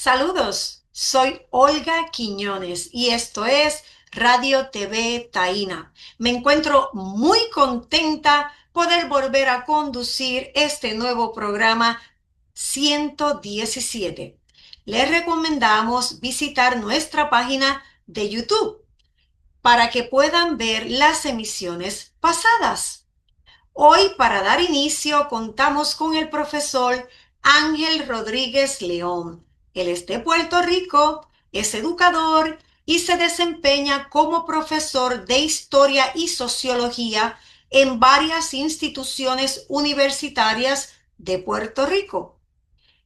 Saludos, soy Olga Quiñones y esto es Radio TV Taína. Me encuentro muy contenta poder volver a conducir este nuevo programa 117. Les recomendamos visitar nuestra página de YouTube para que puedan ver las emisiones pasadas. Hoy, para dar inicio, contamos con el profesor Ángel Rodríguez León. Él es de Puerto Rico, es educador y se desempeña como profesor de Historia y Sociología en varias instituciones universitarias de Puerto Rico.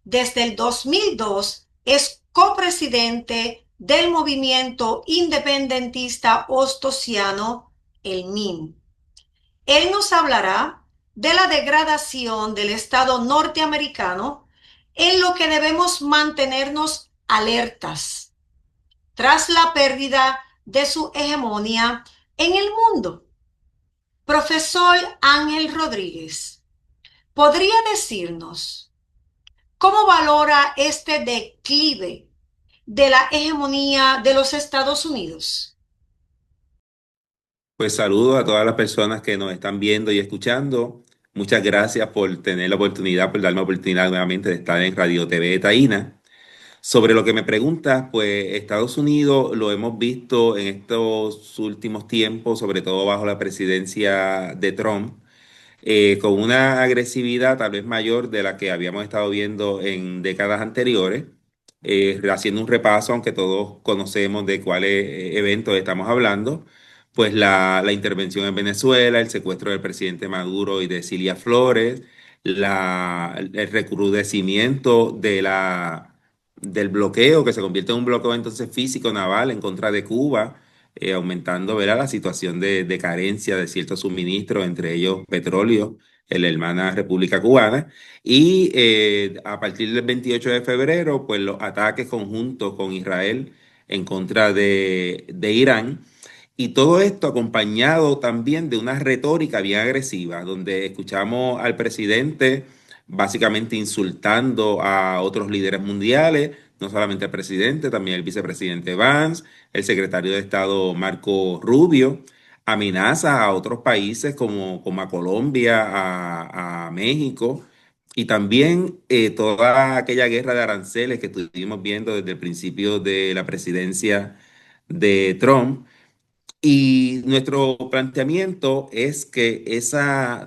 Desde el 2002 es copresidente del movimiento independentista ostosiano, el MIN. Él nos hablará de la degradación del Estado norteamericano en lo que debemos mantenernos alertas tras la pérdida de su hegemonía en el mundo. Profesor Ángel Rodríguez, ¿podría decirnos cómo valora este declive de la hegemonía de los Estados Unidos? Pues saludo a todas las personas que nos están viendo y escuchando. Muchas gracias por tener la oportunidad, por darme la oportunidad nuevamente de estar en Radio TV Taína. Sobre lo que me preguntas, pues Estados Unidos lo hemos visto en estos últimos tiempos, sobre todo bajo la presidencia de Trump, con una agresividad tal vez mayor de la que habíamos estado viendo en décadas anteriores. Haciendo un repaso, aunque todos conocemos de cuáles eventos estamos hablando, pues la intervención en Venezuela, el secuestro del presidente Maduro y de Cilia Flores, el recrudecimiento del bloqueo, que se convierte en un bloqueo entonces físico naval en contra de Cuba, aumentando, ¿verdad?, la situación de carencia de ciertos suministros, entre ellos petróleo, en la hermana República Cubana. Y a partir del 28 de febrero, pues los ataques conjuntos con Israel en contra de Irán. Y todo esto acompañado también de una retórica bien agresiva, donde escuchamos al presidente básicamente insultando a otros líderes mundiales, no solamente al presidente, también el vicepresidente Vance, el secretario de Estado Marco Rubio, amenaza a otros países como a Colombia, a México, y también toda aquella guerra de aranceles que estuvimos viendo desde el principio de la presidencia de Trump. Y nuestro planteamiento es que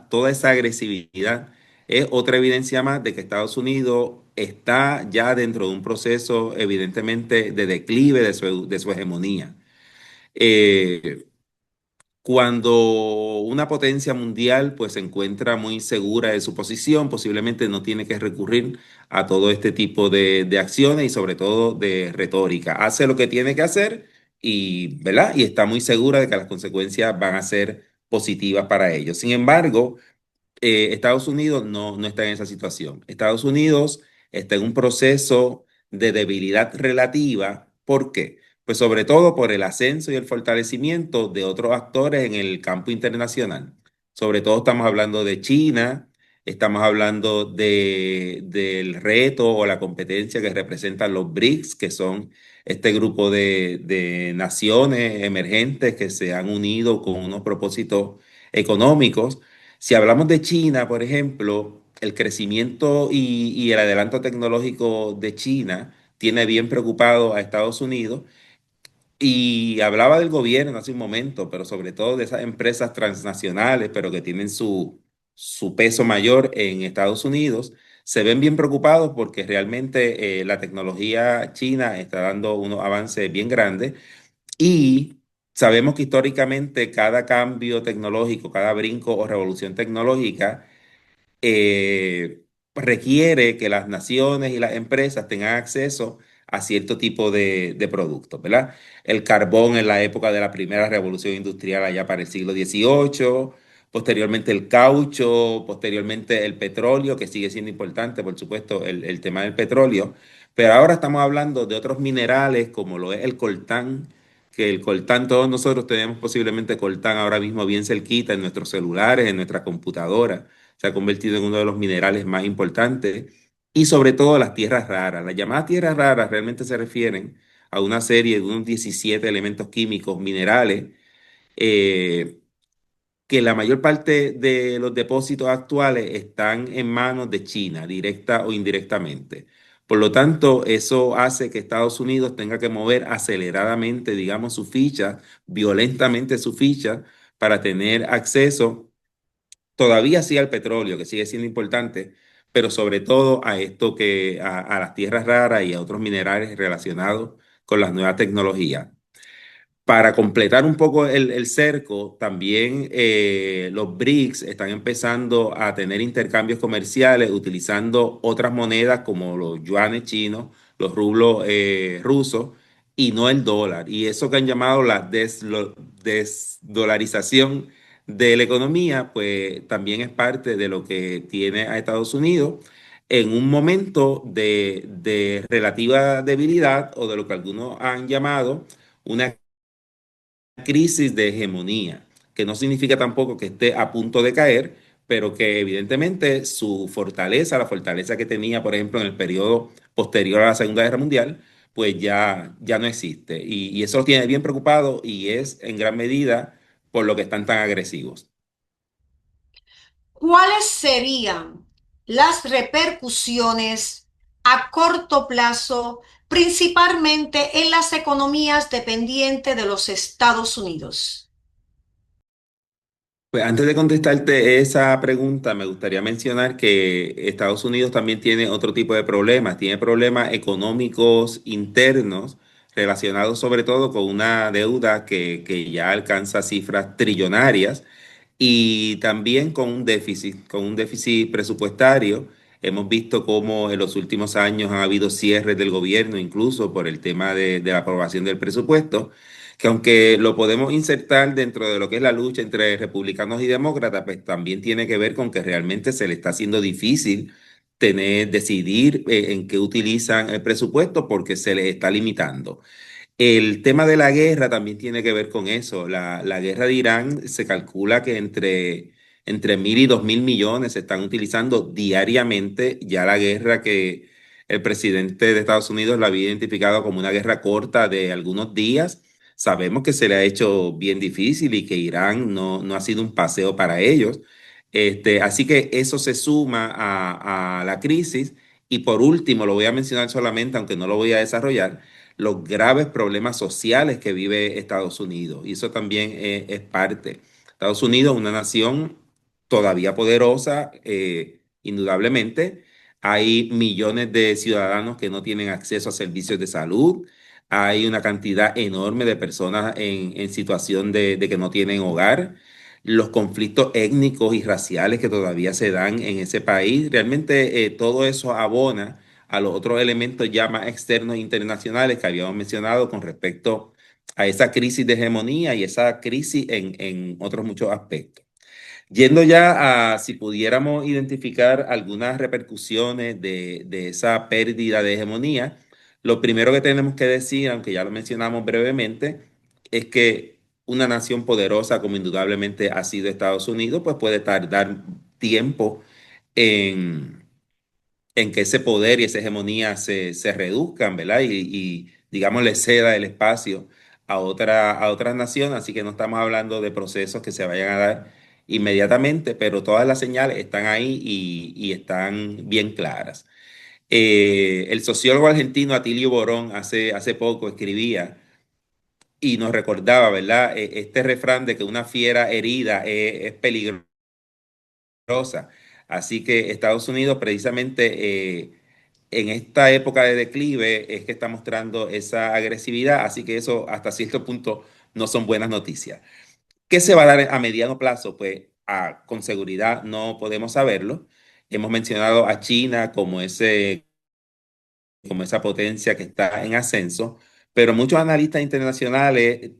toda esa agresividad es otra evidencia más de que Estados Unidos está ya dentro de un proceso evidentemente de declive de su hegemonía. Eh, Cuando una potencia mundial pues se encuentra muy segura de su posición, posiblemente no tiene que recurrir a todo este tipo de acciones y sobre todo de retórica. Hace lo que tiene que hacer y, ¿verdad? Y está muy segura de que las consecuencias van a ser positivas para ellos. Sin embargo, Estados Unidos no está en esa situación. Estados Unidos está en un proceso de debilidad relativa. ¿Por qué? Pues sobre todo por el ascenso y el fortalecimiento de otros actores en el campo internacional. Sobre todo estamos hablando de China, estamos hablando del reto o la competencia que representan los BRICS, que son este grupo de naciones emergentes que se han unido con unos propósitos económicos. Si hablamos de China, por ejemplo, el crecimiento y el adelanto tecnológico de China tiene bien preocupado a Estados Unidos. Y hablaba del gobierno hace un momento, pero sobre todo de esas empresas transnacionales, pero que tienen su peso mayor en Estados Unidos, se ven bien preocupados porque realmente la tecnología china está dando unos avances bien grandes y sabemos que históricamente cada cambio tecnológico, cada brinco o revolución tecnológica requiere que las naciones y las empresas tengan acceso a cierto tipo de productos, ¿verdad? El carbón en la época de la primera revolución industrial allá para el siglo XVIII, posteriormente el caucho, posteriormente el petróleo, que sigue siendo importante, por supuesto, el tema del petróleo, pero ahora estamos hablando de otros minerales como lo es el coltán, que el coltán, todos nosotros tenemos posiblemente coltán ahora mismo bien cerquita en nuestros celulares, en nuestras computadoras, se ha convertido en uno de los minerales más importantes. y sobre todo las tierras raras. Las llamadas tierras raras realmente se refieren a una serie de unos 17 elementos químicos, minerales, eh, que la mayor parte de los depósitos actuales están en manos de China, directa o indirectamente. Por lo tanto, eso hace que Estados Unidos tenga que mover aceleradamente, digamos, su ficha, violentamente su ficha, para tener acceso todavía sí al petróleo, que sigue siendo importante, pero sobre todo a esto a las tierras raras y a otros minerales relacionados con las nuevas tecnologías. Para completar un poco el cerco, también los BRICS están empezando a tener intercambios comerciales utilizando otras monedas como los yuanes chinos, los rublos rusos y no el dólar. Y eso que han llamado la desdolarización de la economía, pues también es parte de lo que tiene a Estados Unidos en un momento de relativa debilidad o de lo que algunos han llamado una crisis de hegemonía, que no significa tampoco que esté a punto de caer, pero que evidentemente su fortaleza, la fortaleza que tenía, por ejemplo, en el periodo posterior a la Segunda Guerra Mundial, pues ya no existe. Y eso los tiene bien preocupados y es en gran medida por lo que están tan agresivos. ¿Cuáles serían las repercusiones a corto plazo, principalmente en las economías dependientes de los Estados Unidos? Pues antes de contestarte esa pregunta, me gustaría mencionar que Estados Unidos también tiene otro tipo de problemas. Tiene problemas económicos internos relacionados sobre todo con una deuda que ya alcanza cifras trillonarias y también con un déficit presupuestario. Hemos visto cómo en los últimos años han habido cierres del gobierno, incluso por el tema de la aprobación del presupuesto, que aunque lo podemos insertar dentro de lo que es la lucha entre republicanos y demócratas, pues también tiene que ver con que realmente se le está haciendo difícil decidir en qué utilizan el presupuesto porque se les está limitando. El tema de la guerra también tiene que ver con eso. La guerra de Irán se calcula que entre 1.000 y 2.000 millones se están utilizando diariamente. Ya la guerra que el presidente de Estados Unidos la había identificado como una guerra corta de algunos días, sabemos que se le ha hecho bien difícil y que Irán no ha sido un paseo para ellos. Así que eso se suma a la crisis. Y por último, lo voy a mencionar solamente, aunque no lo voy a desarrollar, los graves problemas sociales que vive Estados Unidos. Y eso también es parte. Estados Unidos, una nación todavía poderosa, indudablemente. Hay millones de ciudadanos que no tienen acceso a servicios de salud. Hay una cantidad enorme de personas en situación de que no tienen hogar. Los conflictos étnicos y raciales que todavía se dan en ese país, realmente todo eso abona a los otros elementos ya más externos e internacionales que habíamos mencionado con respecto a esa crisis de hegemonía y esa crisis en otros muchos aspectos. Yendo ya a si pudiéramos identificar algunas repercusiones de esa pérdida de hegemonía, lo primero que tenemos que decir, aunque ya lo mencionamos brevemente, es que una nación poderosa como indudablemente ha sido Estados Unidos, pues puede tardar tiempo en en que ese poder y esa hegemonía se reduzcan, ¿verdad? Digamos, le ceda el espacio a otras naciones, así que no estamos hablando de procesos que se vayan a dar inmediatamente, pero todas las señales están ahí y están bien claras. El sociólogo argentino Atilio Borón hace poco escribía y nos recordaba, ¿verdad? Este refrán de que una fiera herida es peligrosa. Así que Estados Unidos precisamente en esta época de declive es que está mostrando esa agresividad, así que eso hasta cierto punto no son buenas noticias. ¿Qué se va a dar a mediano plazo? Pues con seguridad no podemos saberlo. Hemos mencionado a China como esa potencia que está en ascenso, pero muchos analistas internacionales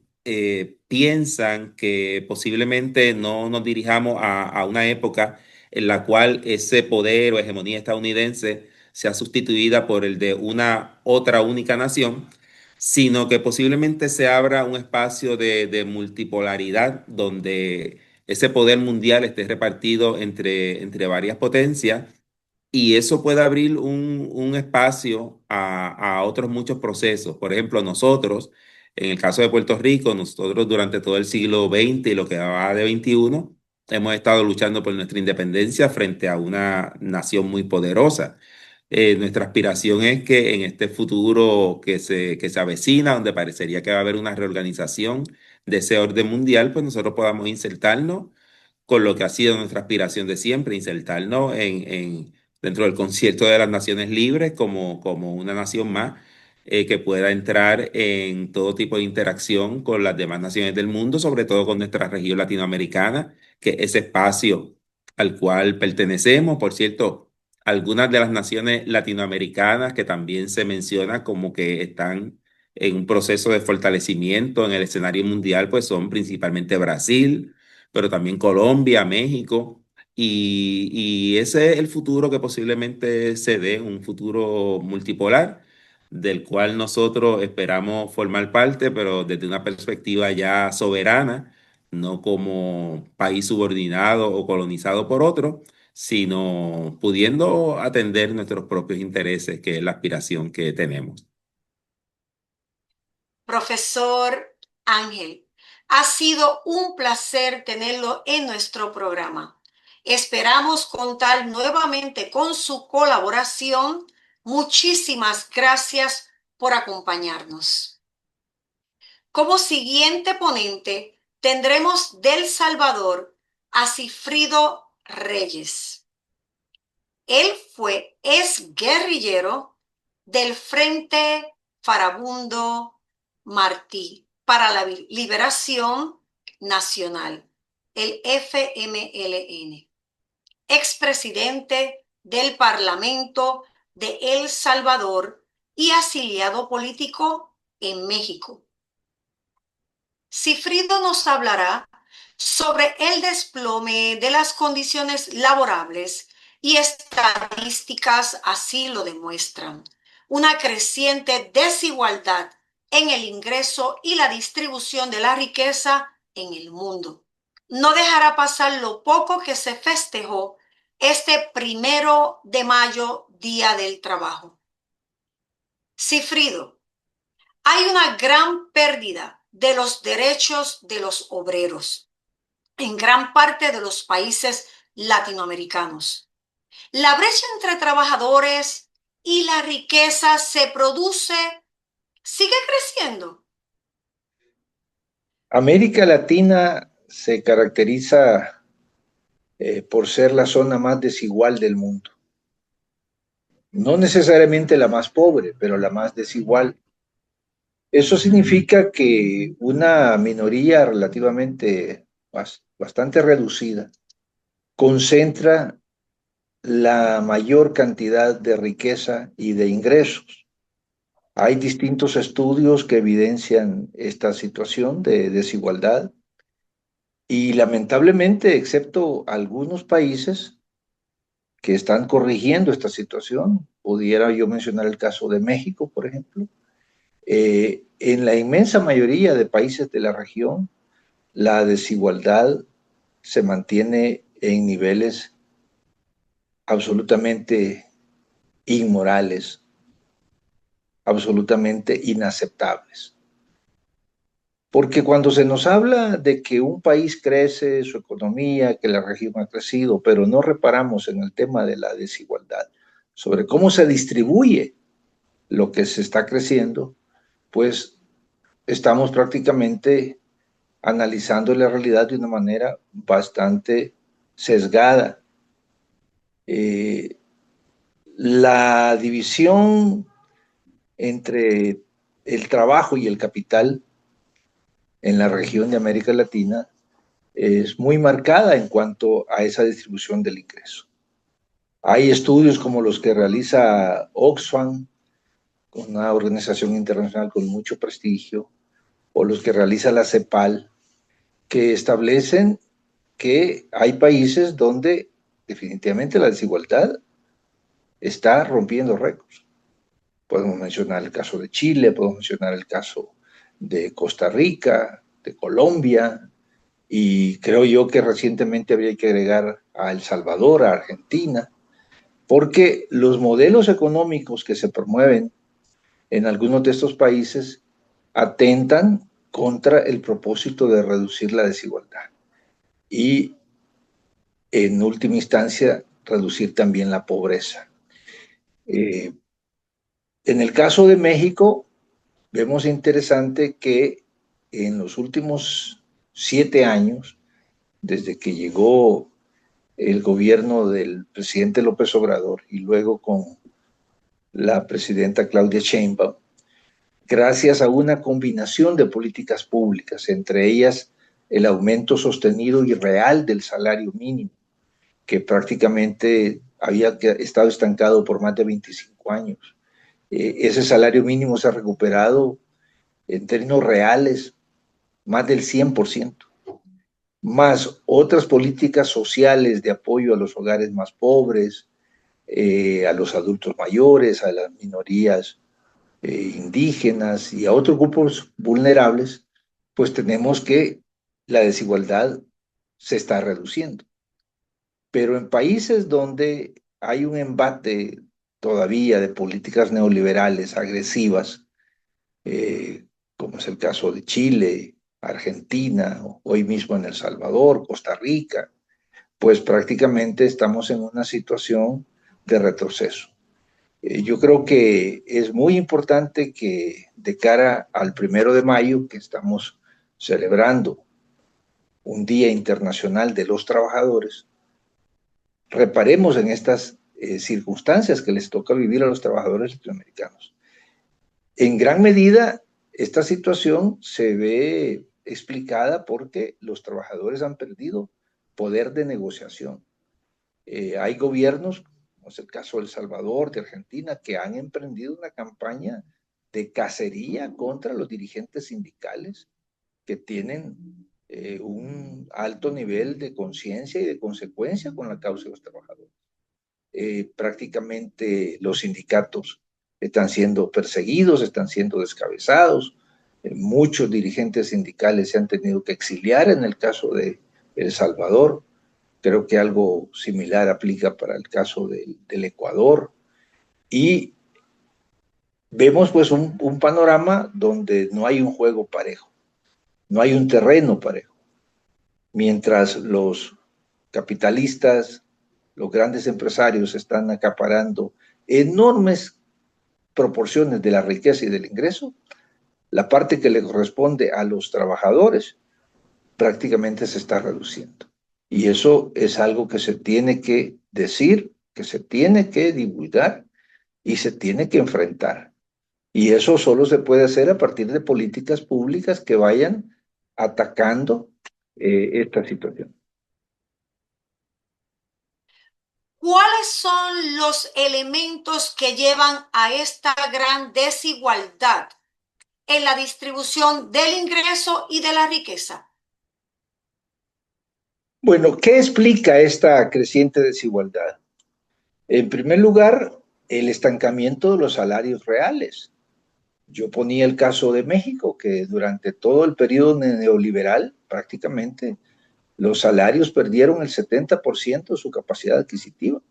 piensan que posiblemente no nos dirijamos a una época en la cual ese poder o hegemonía estadounidense sea sustituida por el de una otra única nación, sino que posiblemente se abra un espacio de multipolaridad donde ese poder mundial esté repartido entre varias potencias y eso puede abrir un espacio a otros muchos procesos. Por ejemplo, nosotros, en el caso de Puerto Rico, nosotros durante todo el siglo XX y lo que va de XXI, hemos estado luchando por nuestra independencia frente a una nación muy poderosa. Nuestra aspiración es que en este futuro que se avecina, donde parecería que va a haber una reorganización de ese orden mundial, pues nosotros podamos insertarnos con lo que ha sido nuestra aspiración de siempre, insertarnos dentro del concierto de las naciones libres como una nación más que pueda entrar en todo tipo de interacción con las demás naciones del mundo, sobre todo con nuestra región latinoamericana, que es ese espacio al cual pertenecemos. Por cierto, algunas de las naciones latinoamericanas que también se menciona como que están en un proceso de fortalecimiento en el escenario mundial, pues son principalmente Brasil, pero también Colombia, México, y ese es el futuro que posiblemente se dé, un futuro multipolar, del cual nosotros esperamos formar parte, pero desde una perspectiva ya soberana, no como país subordinado o colonizado por otro, sino pudiendo atender nuestros propios intereses, que es la aspiración que tenemos. Profesor Ángel, ha sido un placer tenerlo en nuestro programa. Esperamos contar nuevamente con su colaboración. Muchísimas gracias por acompañarnos. Como siguiente ponente tendremos del Salvador a Cifrido Reyes. Él es guerrillero del Frente Farabundo Martí para la Liberación Nacional, el FMLN, expresidente del Parlamento de El Salvador y afiliado político en México. Cifrido nos hablará sobre el desplome de las condiciones laborables y estadísticas así lo demuestran. Una creciente desigualdad en el ingreso y la distribución de la riqueza en el mundo. No dejará pasar lo poco que se festejó este 1 de mayo, Día del Trabajo. Cifrido, hay una gran pérdida de los derechos de los obreros en gran parte de los países latinoamericanos. La brecha entre trabajadores y la riqueza sigue creciendo. América Latina se caracteriza por ser la zona más desigual del mundo. No necesariamente la más pobre, pero la más desigual. Eso significa que una minoría relativamente bastante reducida concentra la mayor cantidad de riqueza y de ingresos. Hay distintos estudios que evidencian esta situación de desigualdad y lamentablemente, excepto algunos países que están corrigiendo esta situación, pudiera yo mencionar el caso de México, por ejemplo, en la inmensa mayoría de países de la región, la desigualdad se mantiene en niveles absolutamente inmorales, absolutamente inaceptables. Porque cuando se nos habla de que un país crece, su economía, que la región ha crecido, pero no reparamos en el tema de la desigualdad, sobre cómo se distribuye lo que se está creciendo, pues estamos prácticamente analizando la realidad de una manera bastante sesgada. La división entre el trabajo y el capital en la región de América Latina es muy marcada en cuanto a esa distribución del ingreso. Hay estudios como los que realiza Oxfam, una organización internacional con mucho prestigio, o los que realiza la CEPAL, que establecen que hay países donde definitivamente la desigualdad está rompiendo récords. Podemos mencionar el caso de Chile, podemos mencionar el caso de Costa Rica, de Colombia, y creo yo que recientemente habría que agregar a El Salvador, a Argentina. porque los modelos económicos que se promueven en algunos de estos países atentan contra el propósito de reducir la desigualdad y, en última instancia, reducir también la pobreza. En el caso de México, vemos interesante que en los últimos 7 años, desde que llegó el gobierno del presidente López Obrador y luego con la presidenta Claudia Sheinbaum, gracias a una combinación de políticas públicas, entre ellas el aumento sostenido y real del salario mínimo, que prácticamente había estado estancado por más de 25 años. Ese salario mínimo se ha recuperado en términos reales más del 100%, más otras políticas sociales de apoyo a los hogares más pobres, a los adultos mayores, a las minorías indígenas y a otros grupos vulnerables, pues tenemos que la desigualdad se está reduciendo. Pero en países donde hay un embate todavía de políticas neoliberales agresivas, como es el caso de Chile, Argentina, hoy mismo en El Salvador, Costa Rica, pues prácticamente estamos en una situación de retroceso. Yo creo que es muy importante que de cara al 1 de mayo, que estamos celebrando un Día Internacional de los Trabajadores, reparemos en estas circunstancias que les toca vivir a los trabajadores latinoamericanos. En gran medida, esta situación se ve explicada porque los trabajadores han perdido poder de negociación. Hay gobiernos, como es el caso de El Salvador, de Argentina, que han emprendido una campaña de cacería contra los dirigentes sindicales que tienen un alto nivel de conciencia y de consecuencia con la causa de los trabajadores. Prácticamente los sindicatos están siendo perseguidos, están siendo descabezados. Muchos dirigentes sindicales se han tenido que exiliar en el caso de El Salvador. Creo que algo similar aplica para el caso del Ecuador. Y vemos pues un panorama donde no hay un juego parejo, no hay un terreno parejo. Mientras los capitalistas, los grandes empresarios están acaparando enormes proporciones de la riqueza y del ingreso, la parte que le corresponde a los trabajadores prácticamente se está reduciendo. Y eso es algo que se tiene que decir, que se tiene que divulgar y se tiene que enfrentar. Y eso solo se puede hacer a partir de políticas públicas que vayan atacando esta situación. ¿Cuáles son los elementos que llevan a esta gran desigualdad en la distribución del ingreso y de la riqueza? Bueno, ¿qué explica esta creciente desigualdad? En primer lugar, el estancamiento de los salarios reales. Yo ponía el caso de México, que durante todo el periodo neoliberal, prácticamente, los salarios perdieron el 70% de su capacidad adquisitiva.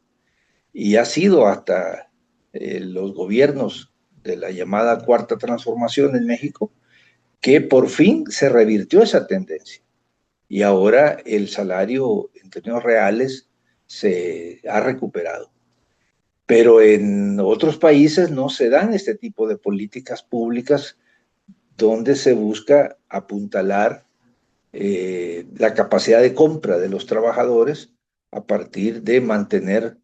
Y ha sido hasta los gobiernos de la llamada Cuarta Transformación en México que por fin se revirtió esa tendencia. Y ahora el salario en términos reales se ha recuperado. Pero en otros países no se dan este tipo de políticas públicas donde se busca apuntalar la capacidad de compra de los trabajadores a partir de mantener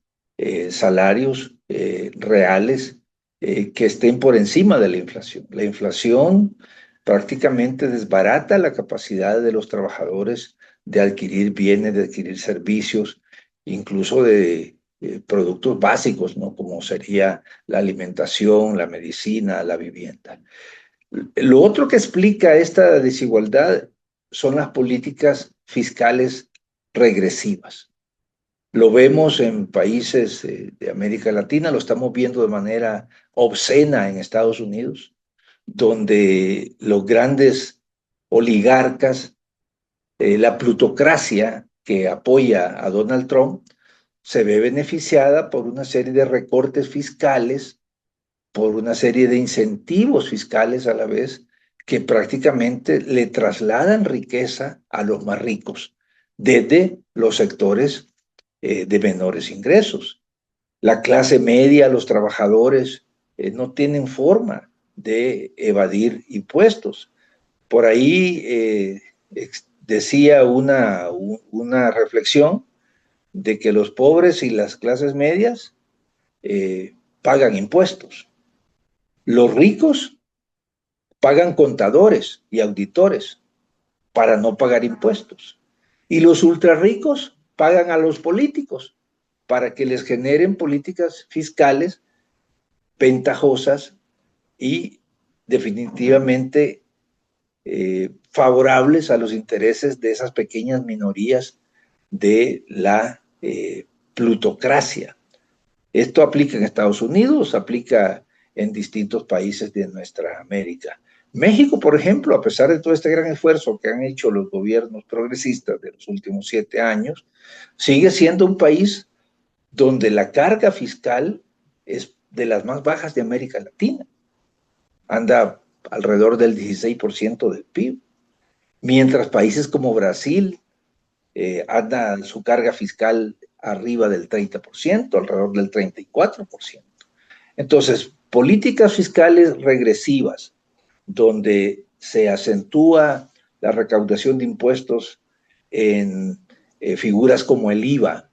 salarios reales que estén por encima de la inflación. La inflación prácticamente desbarata la capacidad de los trabajadores de adquirir bienes, de adquirir servicios, incluso de productos básicos, ¿no? Como sería la alimentación, la medicina, la vivienda. Lo otro que explica esta desigualdad son las políticas fiscales regresivas. Lo vemos en países de América Latina, lo estamos viendo de manera obscena en Estados Unidos, donde los grandes oligarcas, la plutocracia que apoya a Donald Trump, se ve beneficiada por una serie de recortes fiscales, por una serie de incentivos fiscales a la vez, que prácticamente le trasladan riqueza a los más ricos, desde los sectores de menores ingresos. La clase media, los trabajadores, no tienen forma de evadir impuestos. Por ahí decía una reflexión de que los pobres y las clases medias pagan impuestos. Los ricos pagan contadores y auditores para no pagar impuestos. Y los ultra ricos pagan a los políticos para que les generen políticas fiscales ventajosas y definitivamente favorables a los intereses de esas pequeñas minorías de la plutocracia. Esto aplica en Estados Unidos, aplica en distintos países de nuestra América. México, por ejemplo, a pesar de todo este gran esfuerzo que han hecho los gobiernos progresistas de los últimos 7 años, sigue siendo un país donde la carga fiscal es de las más bajas de América Latina. Anda alrededor del 16% del PIB, mientras países como Brasil anda su carga fiscal arriba del 30%, alrededor del 34%. Entonces, políticas fiscales regresivas, donde se acentúa la recaudación de impuestos en figuras como el IVA,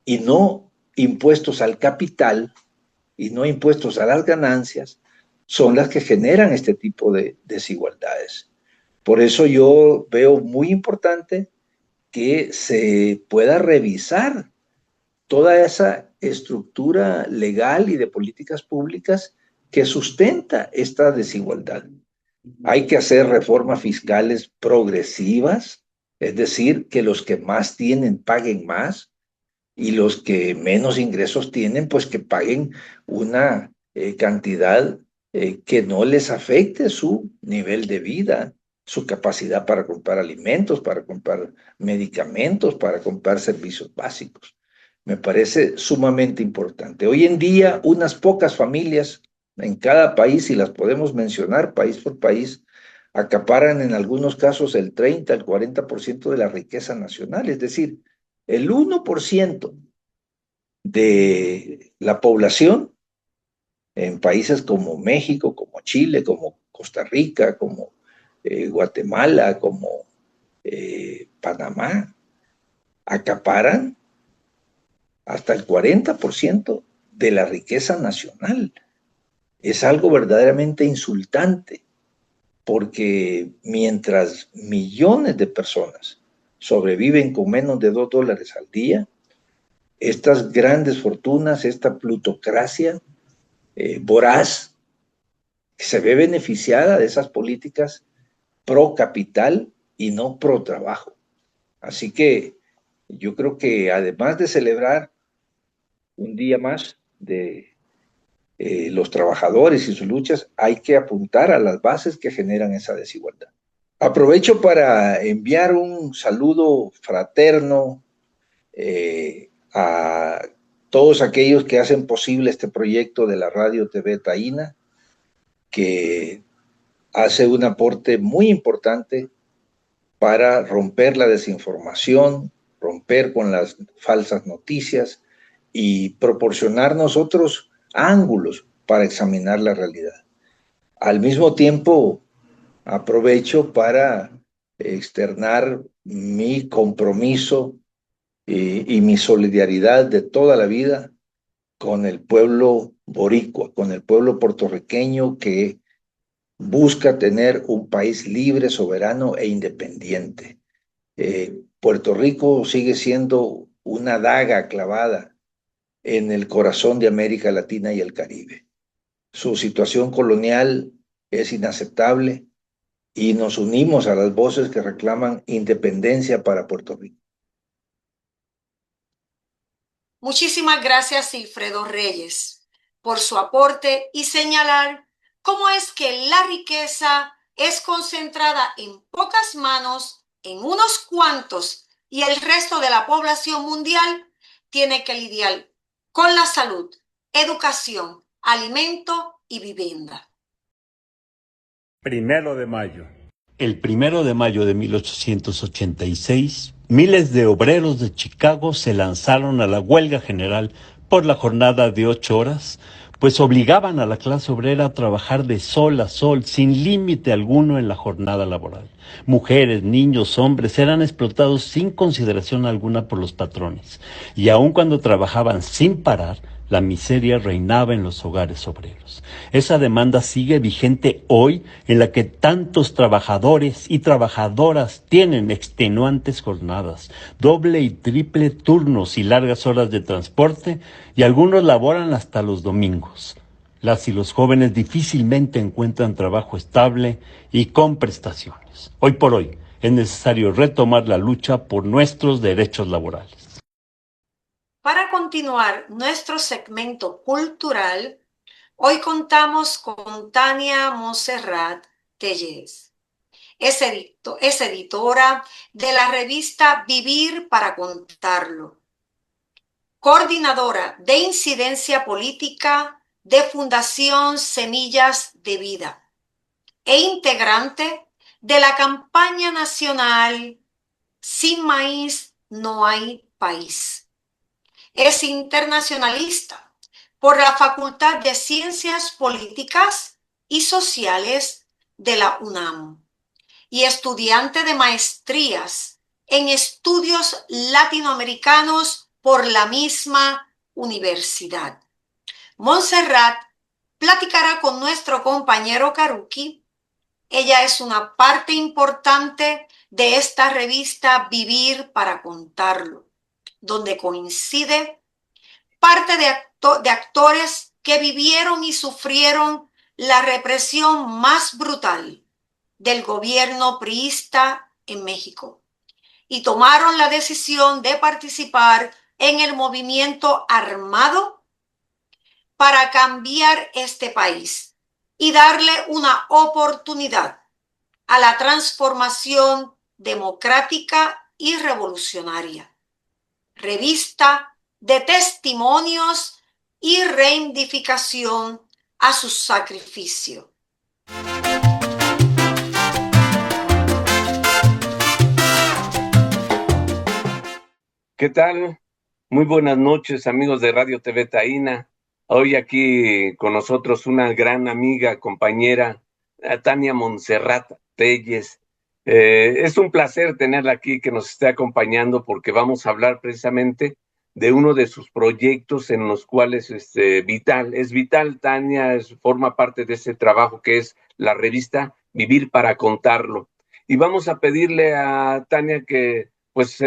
y no impuestos al capital, y no impuestos a las ganancias, son las que generan este tipo de desigualdades. Por eso yo veo muy importante que se pueda revisar toda esa estructura legal y de políticas públicas que sustenta esta desigualdad. Hay que hacer reformas fiscales progresivas, es decir, que los que más tienen paguen más y los que menos ingresos tienen, pues que paguen una cantidad que no les afecte su nivel de vida, su capacidad para comprar alimentos, para comprar medicamentos, para comprar servicios básicos. Me parece sumamente importante. Hoy en día, unas pocas familias en cada país, y las podemos mencionar país por país, acaparan en algunos casos el 30, el 40% de la riqueza nacional. Es decir, el 1% de la población en países como México, como Chile, como Costa Rica, como Guatemala, como Panamá, acaparan hasta el 40% de la riqueza nacional. Es algo verdaderamente insultante, porque mientras millones de personas sobreviven con menos de $2 al día, estas grandes fortunas, esta plutocracia voraz, se ve beneficiada de esas políticas pro capital y no pro trabajo. Así que yo creo que además de celebrar un día más de los trabajadores y sus luchas, hay que apuntar a las bases que generan esa desigualdad. Aprovecho para enviar un saludo fraterno a todos aquellos que hacen posible este proyecto de la Radio TV Taína, que hace un aporte muy importante para romper la desinformación, romper con las falsas noticias y proporcionarnos otros ángulos para examinar la realidad. Al mismo tiempo, aprovecho para externar mi compromiso y mi solidaridad de toda la vida con el pueblo boricua, con el pueblo puertorriqueño que busca tener un país libre, soberano e independiente. Puerto Rico sigue siendo una daga clavada en el corazón de América Latina y el Caribe. Su situación colonial es inaceptable y nos unimos a las voces que reclaman independencia para Puerto Rico. Muchísimas gracias, Silfredo Reyes, por su aporte y señalar cómo es que la riqueza es concentrada en pocas manos, en unos cuantos, y el resto de la población mundial tiene que lidiar con la salud, educación, alimento y vivienda. 1 de mayo. El 1 de mayo de 1886, miles de obreros de Chicago se lanzaron a la huelga general por la jornada de 8 horas, pues obligaban a la clase obrera a trabajar de sol a sol, sin límite alguno en la jornada laboral. Mujeres, niños, hombres eran explotados sin consideración alguna por los patrones, y aun cuando trabajaban sin parar, la miseria reinaba en los hogares obreros. Esa demanda sigue vigente hoy, en la que tantos trabajadores y trabajadoras tienen extenuantes jornadas, doble y triple turnos y largas horas de transporte, y algunos laboran hasta los domingos. Las y los jóvenes difícilmente encuentran trabajo estable y con prestaciones. Hoy por hoy es necesario retomar la lucha por nuestros derechos laborales. Para continuar nuestro segmento cultural, hoy contamos con Tania Montserrat Tellez. Es editora de la revista Vivir para Contarlo, coordinadora de incidencia política de Fundación Semillas de Vida e integrante de la campaña nacional Sin Maíz No Hay País. Es internacionalista por la Facultad de Ciencias Políticas y Sociales de la UNAM y estudiante de maestrías en estudios latinoamericanos por la misma universidad. Montserrat platicará con nuestro compañero Karuki. Ella es una parte importante de esta revista Vivir para Contarlo, donde coincide parte de actores que vivieron y sufrieron la represión más brutal del gobierno priista en México y tomaron la decisión de participar en el movimiento armado para cambiar este país y darle una oportunidad a la transformación democrática y revolucionaria. Revista de testimonios y reivindicación a su sacrificio. ¿Qué tal? Muy buenas noches, amigos de Radio TV Taína. Hoy aquí con nosotros una gran amiga, compañera, Tania Montserrat Tellez. Es un placer tenerla aquí, que nos esté acompañando, porque vamos a hablar precisamente de uno de sus proyectos en los cuales es vital, Tania, forma parte de ese trabajo que es la revista Vivir para Contarlo. Y vamos a pedirle a Tania que pues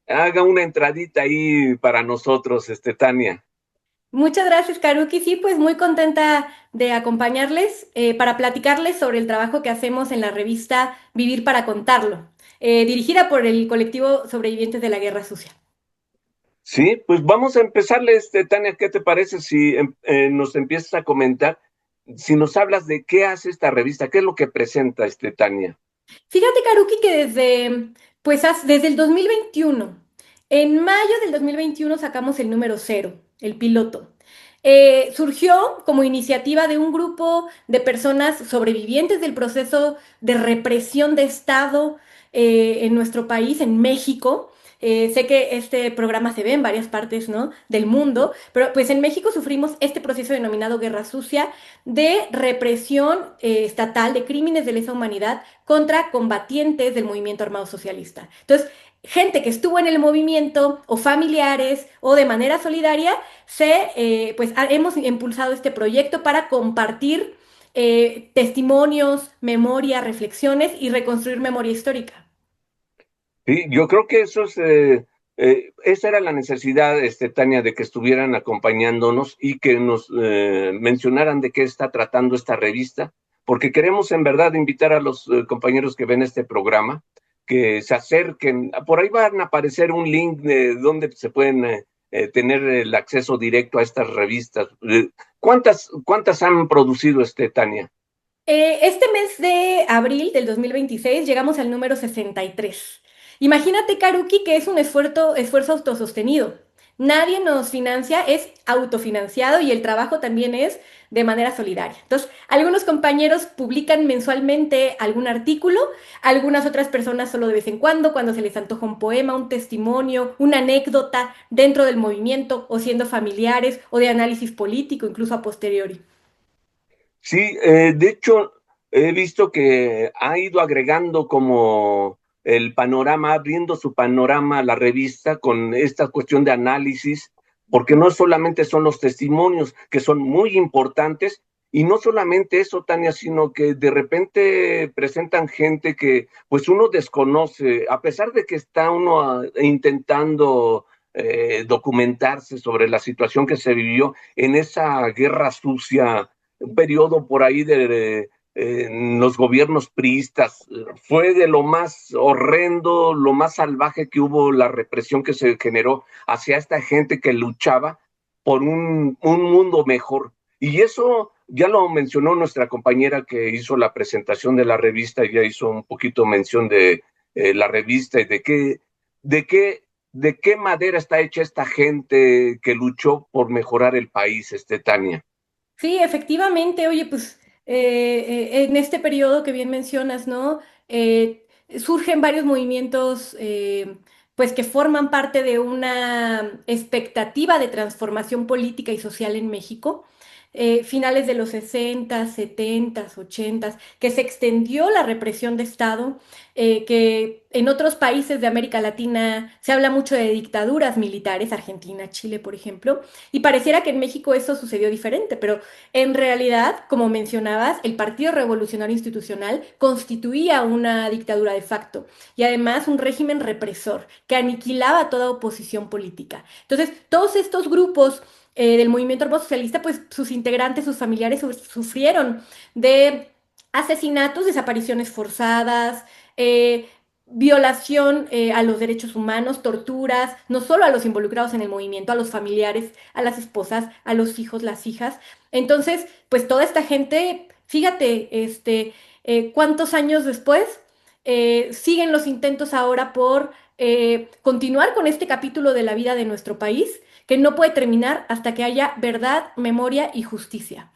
haga una entradita ahí para nosotros, Tania. Muchas gracias, Karuki. Sí, pues muy contenta de acompañarles para platicarles sobre el trabajo que hacemos en la revista Vivir para Contarlo, dirigida por el colectivo Sobrevivientes de la Guerra Sucia. Sí, pues vamos a empezarle, Tania, ¿qué te parece si nos empiezas a comentar, si nos hablas de qué hace esta revista, qué es lo que presenta, Tania? Fíjate, Karuki, que desde el 2021, en mayo del 2021 sacamos el número 0, el piloto. Surgió como iniciativa de un grupo de personas sobrevivientes del proceso de represión de Estado en nuestro país, en México. Sé que este programa se ve en varias partes, ¿no?, del mundo, pero pues en México sufrimos este proceso denominado Guerra Sucia de represión estatal de crímenes de lesa humanidad contra combatientes del movimiento armado socialista. Entonces, gente que estuvo en el movimiento o familiares o de manera solidaria, hemos impulsado este proyecto para compartir testimonios, memoria, reflexiones y reconstruir memoria histórica. Sí, yo creo que esa era la necesidad, Tania, de que estuvieran acompañándonos y que nos mencionaran de qué está tratando esta revista, porque queremos en verdad invitar a los compañeros que ven este programa que se acerquen. Por ahí van a aparecer un link de donde se pueden tener el acceso directo a estas revistas. ¿Cuántas han producido, Tania? Este mes de abril del 2026 llegamos al número 63. Imagínate, Karuki, que es un esfuerzo autosostenido. Nadie nos financia, es autofinanciado y el trabajo también es de manera solidaria. Entonces, algunos compañeros publican mensualmente algún artículo, algunas otras personas solo de vez en cuando se les antoja un poema, un testimonio, una anécdota dentro del movimiento o siendo familiares o de análisis político, incluso a posteriori. Sí, de hecho, he visto que ha ido agregando como el panorama, abriendo su panorama a la revista con esta cuestión de análisis, porque no solamente son los testimonios, que son muy importantes, y no solamente eso, Tania, sino que de repente presentan gente que pues uno desconoce, a pesar de que está uno intentando documentarse sobre la situación que se vivió en esa guerra sucia, un periodo por ahí de los gobiernos priistas. Fue de lo más horrendo, lo más salvaje que hubo, la represión que se generó hacia esta gente que luchaba por un mundo mejor. Y eso ya lo mencionó nuestra compañera que hizo la presentación de la revista, ya hizo un poquito mención de la revista y de qué, de qué madera está hecha esta gente que luchó por mejorar el país, Tania. Sí, efectivamente, oye, pues en este periodo que bien mencionas, ¿no? Surgen varios movimientos, pues que forman parte de una expectativa de transformación política y social en México. Finales de los 60, 70, 80, que se extendió la represión de Estado, que en otros países de América Latina se habla mucho de dictaduras militares, Argentina, Chile, por ejemplo, y pareciera que en México eso sucedió diferente, pero en realidad, como mencionabas, el Partido Revolucionario Institucional constituía una dictadura de facto y además un régimen represor que aniquilaba toda oposición política. Entonces, todos estos grupos del movimiento armado socialista, pues sus integrantes, sus familiares sufrieron de asesinatos, desapariciones forzadas, violación a los derechos humanos, torturas, no solo a los involucrados en el movimiento, a los familiares, a las esposas, a los hijos, las hijas. Entonces, pues toda esta gente, fíjate, cuántos años después siguen los intentos ahora por continuar con este capítulo de la vida de nuestro país, que no puede terminar hasta que haya verdad, memoria y justicia.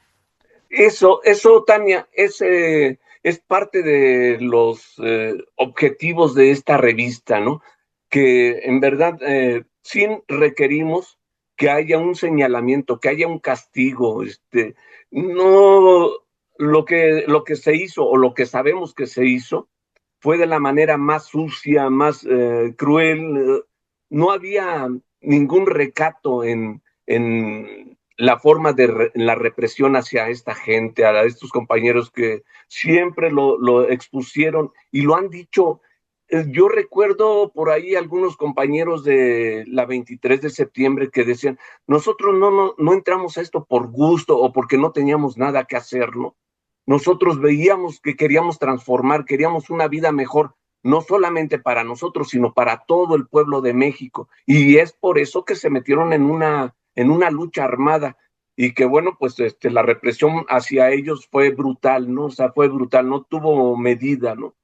Eso, Tania, es parte de los objetivos de esta revista, ¿no? Que en verdad sí requerimos que haya un señalamiento, que haya un castigo, no lo que se hizo o lo que sabemos que se hizo fue de la manera más sucia, más cruel. No había ningún recato en la forma de la represión hacia esta gente, a estos compañeros que siempre lo expusieron y lo han dicho. Yo recuerdo por ahí algunos compañeros de la 23 de septiembre que decían, nosotros no entramos a esto por gusto o porque no teníamos nada que hacer, ¿no? Nosotros veíamos que queríamos transformar, queríamos una vida mejor, no solamente para nosotros, sino para todo el pueblo de México. Y es por eso que se metieron en una lucha armada y que bueno, pues la represión hacia ellos fue brutal, ¿no? O sea, fue brutal, no tuvo medida, ¿no?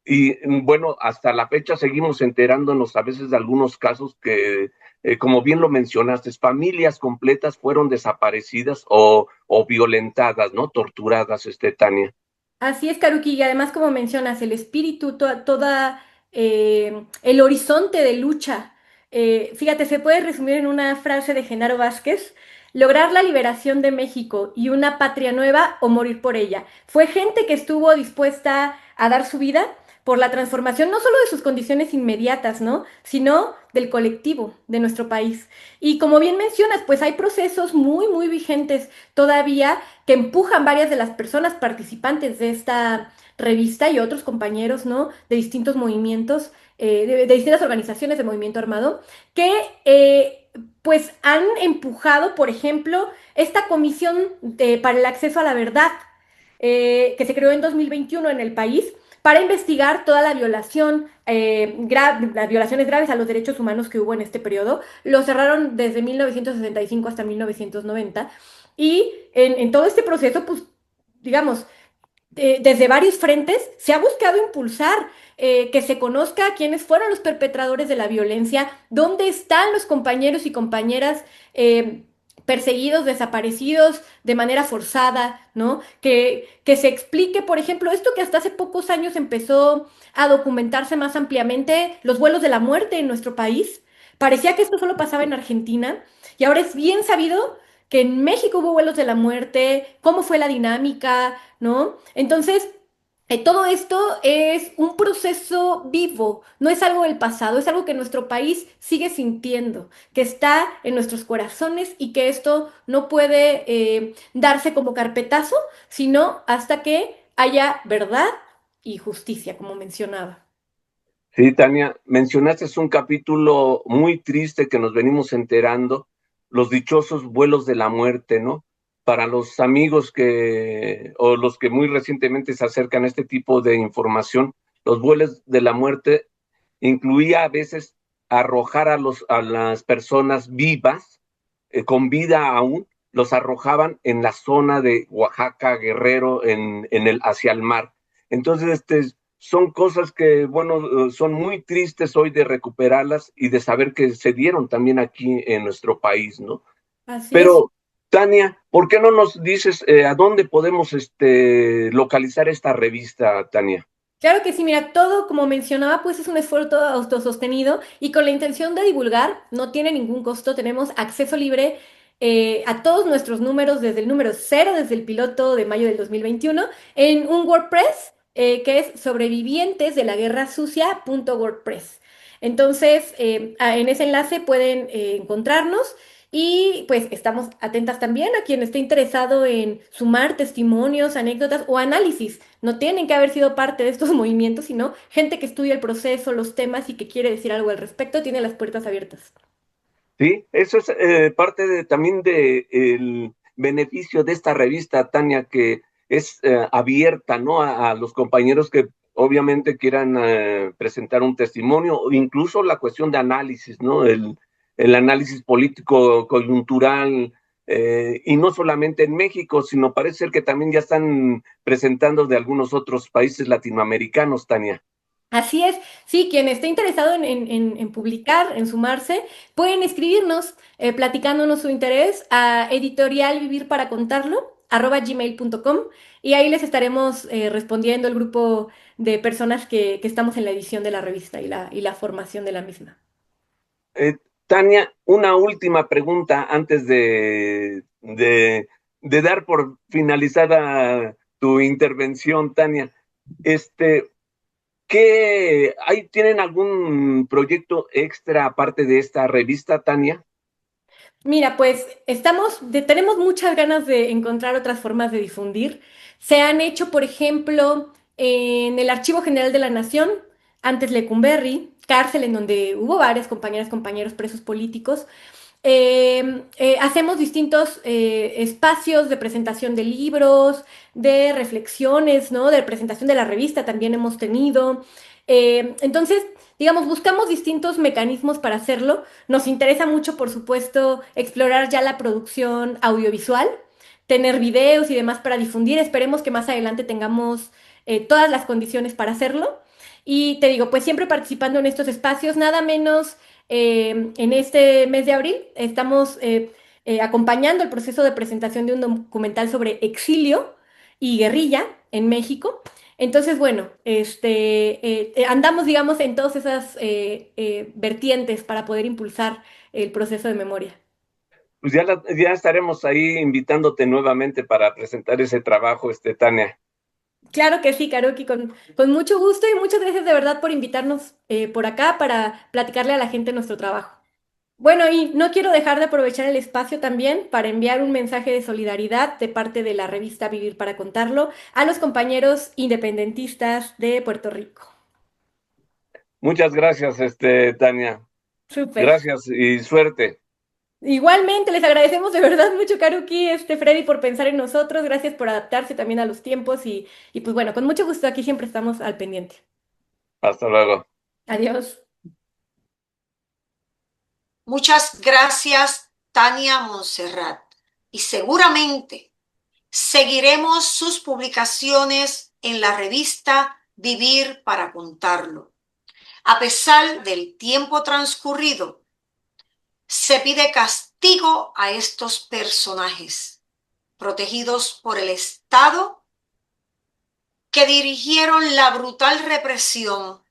Y bueno, hasta la fecha seguimos enterándonos a veces de algunos casos que, como bien lo mencionaste, familias completas fueron desaparecidas o violentadas, ¿no? Torturadas, Tania. Así es, Karuki, y además, como mencionas, el espíritu, toda el horizonte de lucha. Fíjate, se puede resumir en una frase de Genaro Vázquez: lograr la liberación de México y una patria nueva o morir por ella. Fue gente que estuvo dispuesta a dar su vida por la transformación no solo de sus condiciones inmediatas, ¿no? Sino del colectivo, de nuestro país. Y como bien mencionas, pues hay procesos muy, muy vigentes todavía que empujan varias de las personas participantes de esta revista y otros compañeros, ¿no? De distintos movimientos, de distintas organizaciones de movimiento armado, que pues han empujado, por ejemplo, esta comisión para el acceso a la verdad, que se creó en 2021 en el país para investigar toda la violación, las violaciones graves a los derechos humanos que hubo en este periodo. Lo cerraron desde 1965 hasta 1990 y en todo este proceso, pues, digamos, desde varios frentes se ha buscado impulsar que se conozca quiénes fueron los perpetradores de la violencia, dónde están los compañeros y compañeras perseguidos, desaparecidos de manera forzada, ¿no? Que se explique, por ejemplo, esto que hasta hace pocos años empezó a documentarse más ampliamente, los vuelos de la muerte en nuestro país. Parecía que esto solo pasaba en Argentina y ahora es bien sabido que en México hubo vuelos de la muerte, cómo fue la dinámica, ¿no? Entonces, todo esto es un proceso vivo, no es algo del pasado, es algo que nuestro país sigue sintiendo, que está en nuestros corazones y que esto no puede darse como carpetazo, sino hasta que haya verdad y justicia, como mencionaba. Sí, Tania, mencionaste un capítulo muy triste que nos venimos enterando, los dichosos vuelos de la muerte, ¿no? Para los amigos o los que muy recientemente se acercan a este tipo de información, los vuelos de la muerte incluía a veces arrojar a las personas vivas, con vida aún, los arrojaban en la zona de Oaxaca, Guerrero, hacia el mar. Entonces, son cosas que, bueno, son muy tristes hoy de recuperarlas y de saber que se dieron también aquí en nuestro país, ¿no? Así es. Pero, Tania, ¿por qué no nos dices a dónde podemos localizar esta revista, Tania? Claro que sí, mira, todo, como mencionaba, pues es un esfuerzo autosostenido y con la intención de divulgar, no tiene ningún costo, tenemos acceso libre a todos nuestros números, desde el número cero, desde el piloto de mayo del 2021, en un WordPress que es sobrevivientes de la guerra sucia.wordpress. Entonces, en ese enlace pueden encontrarnos. Y pues estamos atentas también a quien esté interesado en sumar testimonios, anécdotas o análisis. No tienen que haber sido parte de estos movimientos, sino gente que estudia el proceso, los temas y que quiere decir algo al respecto, tiene las puertas abiertas. Sí, eso es parte también del beneficio de esta revista, Tania, que es abierta, ¿no? A los compañeros que obviamente quieran presentar un testimonio, o incluso la cuestión de análisis, ¿no? El análisis político coyuntural, y no solamente en México, sino parece ser que también ya están presentando de algunos otros países latinoamericanos, Tania. Así es, sí, quien esté interesado en publicar, en sumarse, pueden escribirnos platicándonos su interés a editorialvivirparacontarlo@gmail.com y ahí les estaremos respondiendo el grupo de personas que estamos en la edición de la revista y la formación de la misma. Eh, Tania, una última pregunta antes de dar por finalizada tu intervención, Tania. Este, ¿tienen algún proyecto extra aparte de esta revista, Tania? Mira, pues tenemos muchas ganas de encontrar otras formas de difundir. Se han hecho, por ejemplo, en el Archivo General de la Nación, antes Lecumberri, cárcel en donde hubo varias compañeras, compañeros presos políticos. Hacemos distintos espacios de presentación de libros, de reflexiones, ¿no? De presentación de la revista también hemos tenido. Entonces, digamos, buscamos distintos mecanismos para hacerlo. Nos interesa mucho, por supuesto, explorar ya la producción audiovisual, tener videos y demás para difundir. Esperemos que más adelante tengamos todas las condiciones para hacerlo. Y te digo, pues siempre participando en estos espacios, nada menos en este mes de abril estamos acompañando el proceso de presentación de un documental sobre exilio y guerrilla en México. Entonces, bueno, andamos, digamos, en todas esas vertientes para poder impulsar el proceso de memoria. Pues ya estaremos ahí invitándote nuevamente para presentar ese trabajo, Tania. Claro que sí, Karuki, con mucho gusto y muchas gracias de verdad por invitarnos por acá para platicarle a la gente nuestro trabajo. Bueno, y no quiero dejar de aprovechar el espacio también para enviar un mensaje de solidaridad de parte de la revista Vivir para Contarlo a los compañeros independentistas de Puerto Rico. Muchas gracias, Tania. Súper. Gracias y suerte. Igualmente, les agradecemos de verdad mucho, Karuki, Freddy, por pensar en nosotros. Gracias por adaptarse también a los tiempos y pues bueno, con mucho gusto aquí siempre estamos al pendiente. Hasta luego. Adiós. Muchas gracias, Tania Montserrat. Y seguramente seguiremos sus publicaciones en la revista Vivir para Contarlo. A pesar del tiempo transcurrido, se pide castigo a estos personajes, protegidos por el Estado, que dirigieron la brutal represión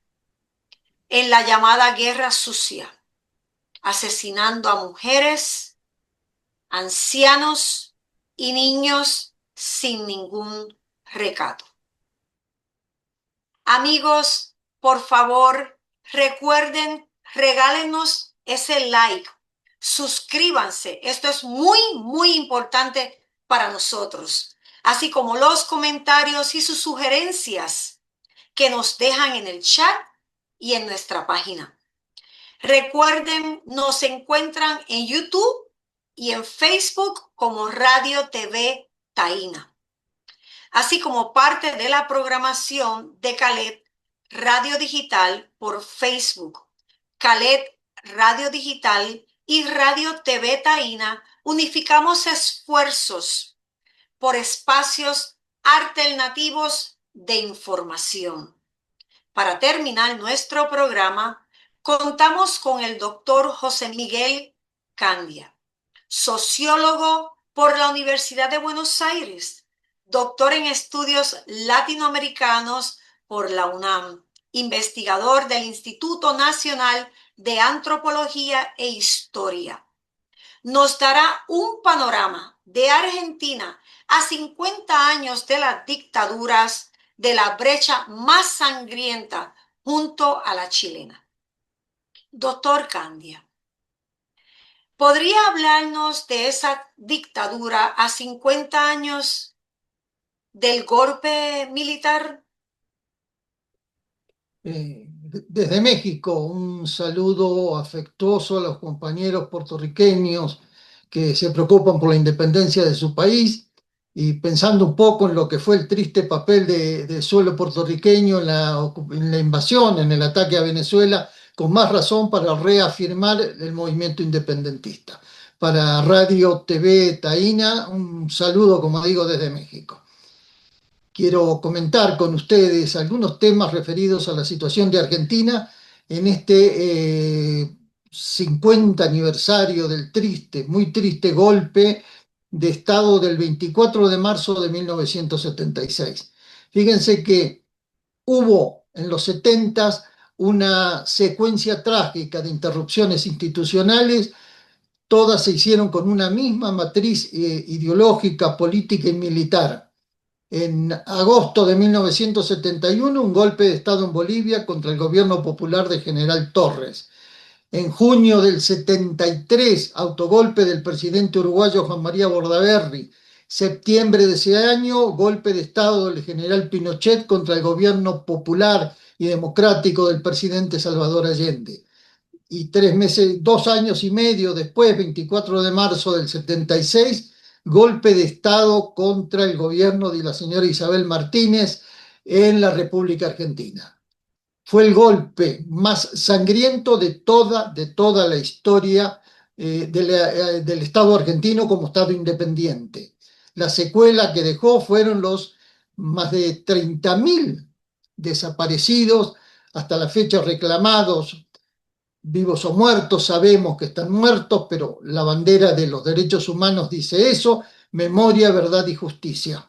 en la llamada Guerra Sucia, asesinando a mujeres, ancianos y niños sin ningún recato. Amigos, por favor, recuerden, regálenos ese like, suscríbanse, esto es muy importante para nosotros, así como los comentarios y sus sugerencias que nos dejan en el chat y en nuestra página. Recuerden, nos encuentran en YouTube y en Facebook como Radio TV Taína, así como parte de la programación de Calet Radio Digital por Facebook. Calet Radio Digital y Radio TV Taína unificamos esfuerzos por espacios alternativos de información. Para terminar nuestro programa, contamos con el doctor José Miguel Candia, sociólogo por la Universidad de Buenos Aires, doctor en estudios latinoamericanos por la UNAM, investigador del Instituto Nacional de Antropología e Historia. Nos dará un panorama de Argentina a 50 años de las dictaduras, de la brecha más sangrienta junto a la chilena. Doctor Candia, ¿podría hablarnos de esa dictadura a 50 años del golpe militar? Desde México, un saludo afectuoso a los compañeros puertorriqueños que se preocupan por la independencia de su país y pensando un poco en lo que fue el triste papel de suelo puertorriqueño en la invasión, en el ataque a Venezuela, con más razón para reafirmar el movimiento independentista. Para Radio TV Taína, un saludo, como digo, desde México. Quiero comentar con ustedes algunos temas referidos a la situación de Argentina en este 50 aniversario del triste, muy triste golpe de Estado del 24 de marzo de 1976. Fíjense que hubo en los 70 una secuencia trágica de interrupciones institucionales, todas se hicieron con una misma matriz ideológica, política y militar. En agosto de 1971, un golpe de Estado en Bolivia contra el gobierno popular de General Torres. En junio del 73, autogolpe del presidente uruguayo Juan María Bordaberry. Septiembre de ese año, golpe de Estado del general Pinochet contra el gobierno popular y democrático del presidente Salvador Allende. Y 2 años y medio después, 24 de marzo del 76, golpe de Estado contra el gobierno de la señora Isabel Martínez en la República Argentina. Fue el golpe más sangriento de toda la historia del Estado argentino como Estado independiente. La secuela que dejó fueron los más de 30.000 desaparecidos, hasta la fecha reclamados, vivos o muertos, sabemos que están muertos, pero la bandera de los derechos humanos dice eso: memoria, verdad y justicia.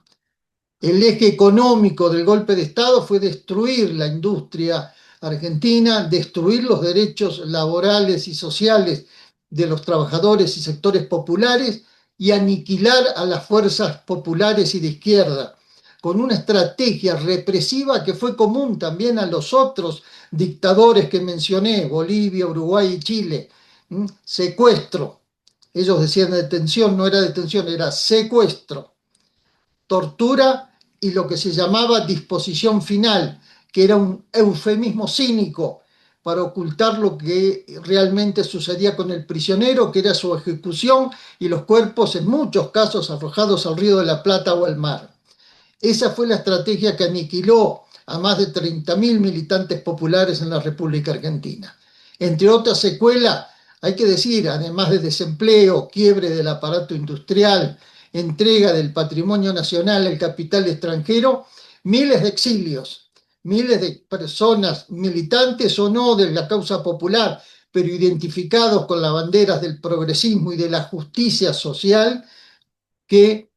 El eje económico del golpe de Estado fue destruir la industria argentina, destruir los derechos laborales y sociales de los trabajadores y sectores populares y aniquilar a las fuerzas populares y de izquierda, con una estrategia represiva que fue común también a los otros dictadores que mencioné, Bolivia, Uruguay y Chile. Secuestro. Ellos decían detención, no era detención, era secuestro. Tortura y lo que se llamaba disposición final, que era un eufemismo cínico para ocultar lo que realmente sucedía con el prisionero, que era su ejecución y los cuerpos en muchos casos arrojados al Río de la Plata o al mar. Esa fue la estrategia que aniquiló a más de 30.000 militantes populares en la República Argentina. Entre otras secuelas, hay que decir, además de desempleo, quiebre del aparato industrial, entrega del patrimonio nacional al capital extranjero, miles de exilios, miles de personas militantes o no de la causa popular, pero identificados con las banderas del progresismo y de la justicia social, que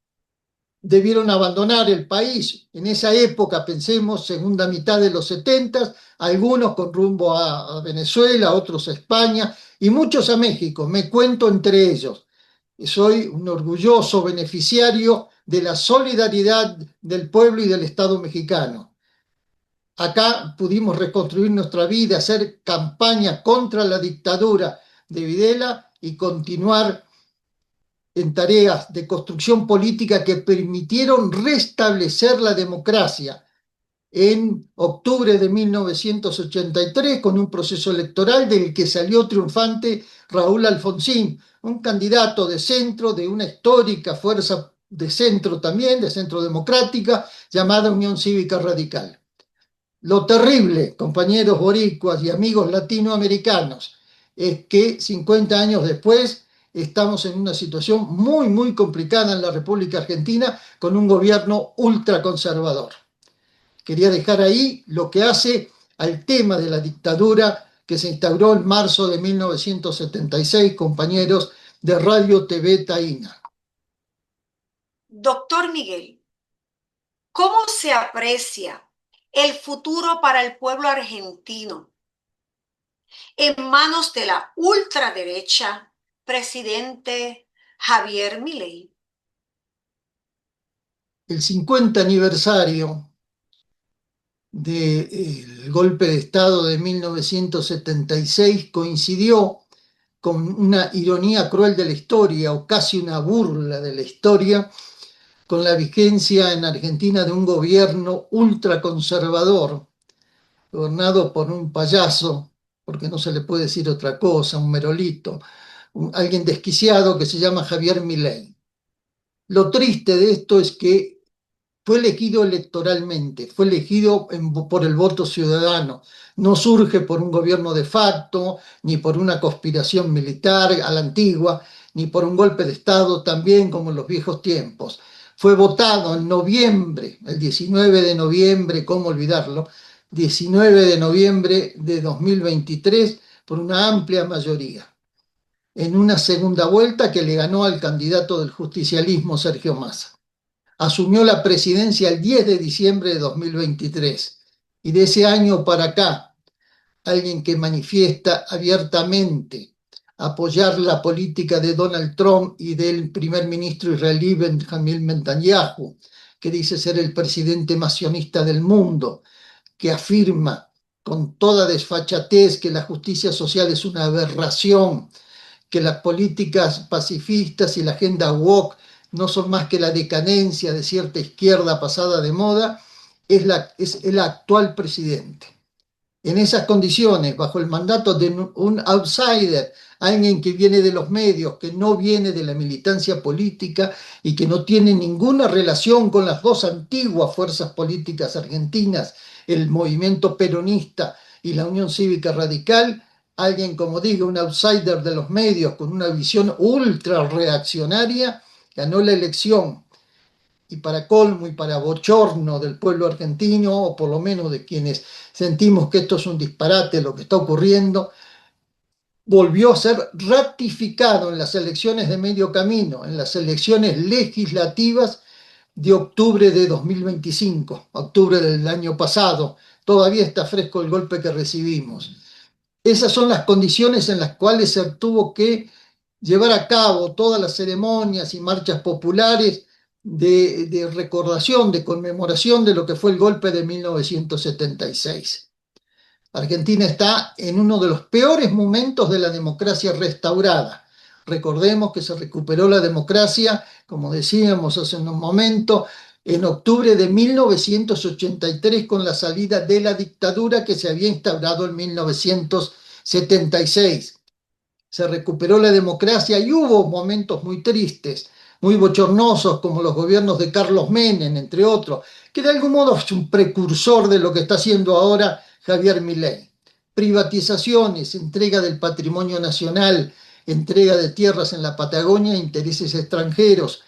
debieron abandonar el país. En esa época, pensemos, segunda mitad de los 70, algunos con rumbo a Venezuela, otros a España y muchos a México. Me cuento entre ellos. Soy un orgulloso beneficiario de la solidaridad del pueblo y del Estado mexicano. Acá pudimos reconstruir nuestra vida, hacer campaña contra la dictadura de Videla y continuar en tareas de construcción política que permitieron restablecer la democracia. En octubre de 1983, con un proceso electoral del que salió triunfante Raúl Alfonsín, un candidato de centro de una histórica fuerza de centro también, de centro democrática, llamada Unión Cívica Radical. Lo terrible, compañeros boricuas y amigos latinoamericanos, es que 50 años después estamos en una situación muy, muy complicada en la República Argentina con un gobierno ultraconservador. Quería dejar ahí lo que hace al tema de la dictadura que se instauró en marzo de 1976, compañeros de Radio TV Taína. Doctor Miguel, ¿cómo se aprecia el futuro para el pueblo argentino en manos de la ultraderecha, presidente Javier Milei? El 50 aniversario del golpe de Estado de 1976 coincidió con una ironía cruel de la historia, o casi una burla de la historia, con la vigencia en Argentina de un gobierno ultraconservador, gobernado por un payaso, porque no se le puede decir otra cosa, un merolito, alguien desquiciado que se llama Javier Milei. Lo triste de esto es que fue elegido electoralmente, fue elegido por el voto ciudadano, no surge por un gobierno de facto, ni por una conspiración militar a la antigua, ni por un golpe de Estado también como en los viejos tiempos. Fue votado en noviembre, el 19 de noviembre, ¿cómo olvidarlo? 19 de noviembre de 2023 por una amplia mayoría, en una segunda vuelta que le ganó al candidato del justicialismo, Sergio Massa. Asumió la presidencia el 10 de diciembre de 2023 y de ese año para acá, alguien que manifiesta abiertamente apoyar la política de Donald Trump y del primer ministro israelí Benjamin Netanyahu, que dice ser el presidente más sionista del mundo, que afirma con toda desfachatez que la justicia social es una aberración, que las políticas pacifistas y la agenda woke no son más que la decadencia de cierta izquierda pasada de moda, es el actual presidente. En esas condiciones, bajo el mandato de un outsider, alguien que viene de los medios, que no viene de la militancia política y que no tiene ninguna relación con las dos antiguas fuerzas políticas argentinas, el movimiento peronista y la Unión Cívica Radical, alguien, como digo, un outsider de los medios con una visión ultra reaccionaria, ganó la elección. Y para colmo y para bochorno del pueblo argentino, o por lo menos de quienes sentimos que esto es un disparate lo que está ocurriendo, volvió a ser ratificado en las elecciones de medio camino, en las elecciones legislativas de octubre de 2025, octubre del año pasado. Todavía está fresco el golpe que recibimos. Esas son las condiciones en las cuales se tuvo que llevar a cabo todas las ceremonias y marchas populares de recordación, de conmemoración de lo que fue el golpe de 1976. Argentina está en uno de los peores momentos de la democracia restaurada. Recordemos que se recuperó la democracia, como decíamos hace un momento, en octubre de 1983 con la salida de la dictadura que se había instaurado en 1976. Se recuperó la democracia y hubo momentos muy tristes, muy bochornosos, como los gobiernos de Carlos Menem, entre otros, que de algún modo es un precursor de lo que está haciendo ahora Javier Milei. Privatizaciones, entrega del patrimonio nacional, entrega de tierras en la Patagonia a intereses extranjeros,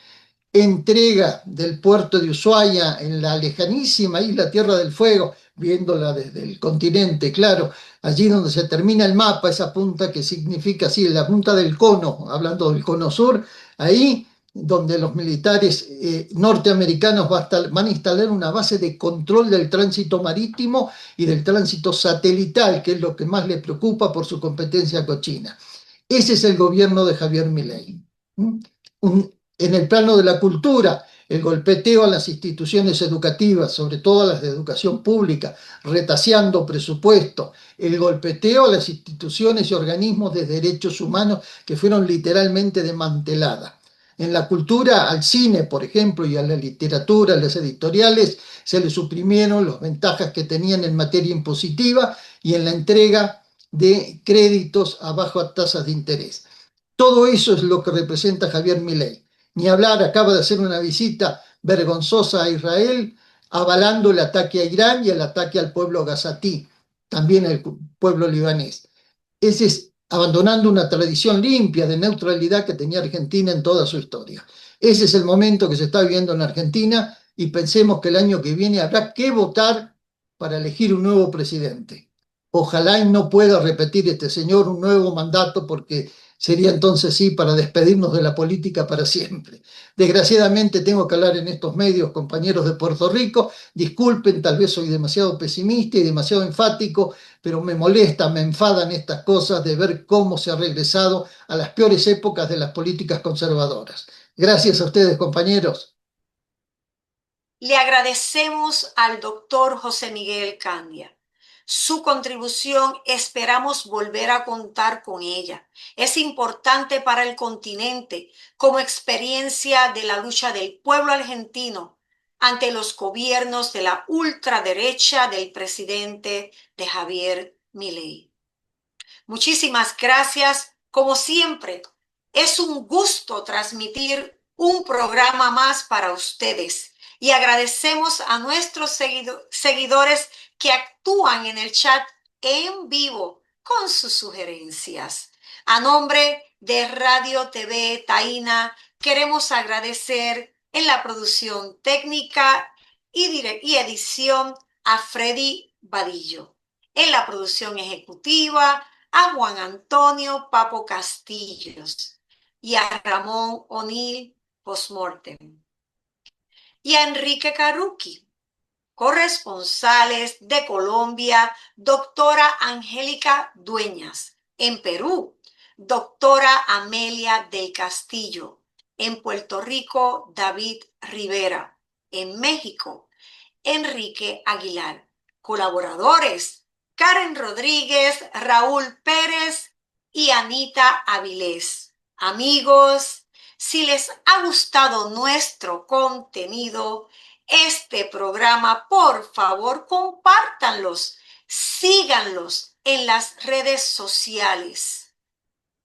entrega del puerto de Ushuaia en la lejanísima isla Tierra del Fuego, viéndola desde el continente, claro, allí donde se termina el mapa, esa punta que significa así, la punta del cono, hablando del cono sur, ahí donde los militares norteamericanos van a instalar una base de control del tránsito marítimo y del tránsito satelital, que es lo que más le preocupa por su competencia cochina. Ese es el gobierno de Javier Milei. En el plano de la cultura, el golpeteo a las instituciones educativas, sobre todo a las de educación pública, retaseando presupuesto, el golpeteo a las instituciones y organismos de derechos humanos que fueron literalmente desmanteladas. En la cultura, al cine, por ejemplo, y a la literatura, a las editoriales, se les suprimieron las ventajas que tenían en materia impositiva y en la entrega de créditos a bajas tasas de interés. Todo eso es lo que representa Javier Milei. Ni hablar, acaba de hacer una visita vergonzosa a Israel, avalando el ataque a Irán y el ataque al pueblo gazatí, también al pueblo libanés. Ese es abandonando una tradición limpia de neutralidad que tenía Argentina en toda su historia. Ese es el momento que se está viviendo en Argentina y pensemos que el año que viene habrá que votar para elegir un nuevo presidente. Ojalá y no pueda repetir este señor un nuevo mandato porque sería entonces sí para despedirnos de la política para siempre. Desgraciadamente tengo que hablar en estos medios, compañeros de Puerto Rico. Disculpen, tal vez soy demasiado pesimista y demasiado enfático, pero me molesta, me enfadan estas cosas de ver cómo se ha regresado a las peores épocas de las políticas conservadoras. Gracias a ustedes, compañeros. Le agradecemos al doctor José Miguel Candia. Su contribución esperamos volver a contar con ella. Es importante para el continente como experiencia de la lucha del pueblo argentino ante los gobiernos de la ultraderecha del presidente de Javier Milei. Muchísimas gracias. Como siempre, es un gusto transmitir un programa más para ustedes. Y agradecemos a nuestros seguidores que actúan en el chat en vivo con sus sugerencias. A nombre de Radio TV Taína, queremos agradecer en la producción técnica y edición a Freddy Vadillo. En la producción ejecutiva, a Juan Antonio Papo Castillos y a Ramón O'Neill Postmortem. Y a Enrique Caruqui, corresponsales de Colombia, doctora Angélica Dueñas; en Perú, doctora Amelia del Castillo; en Puerto Rico, David Rivera; en México, Enrique Aguilar. Colaboradores: Karen Rodríguez, Raúl Pérez y Anita Avilés. Amigos, si les ha gustado nuestro contenido, este programa, por favor, compártanlos, síganlos en las redes sociales.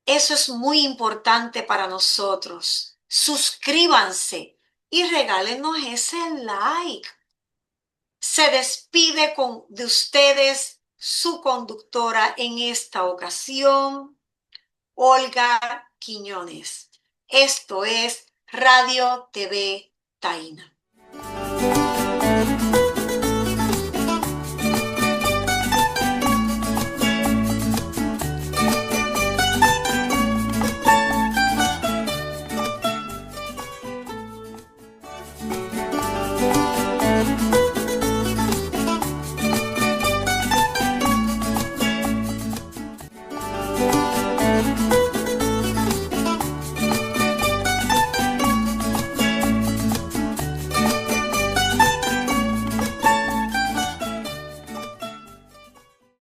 Eso es muy importante para nosotros. Suscríbanse y regálenos ese like. Se despide de ustedes su conductora en esta ocasión, Olga Quiñones. Esto es Radio TV Taína.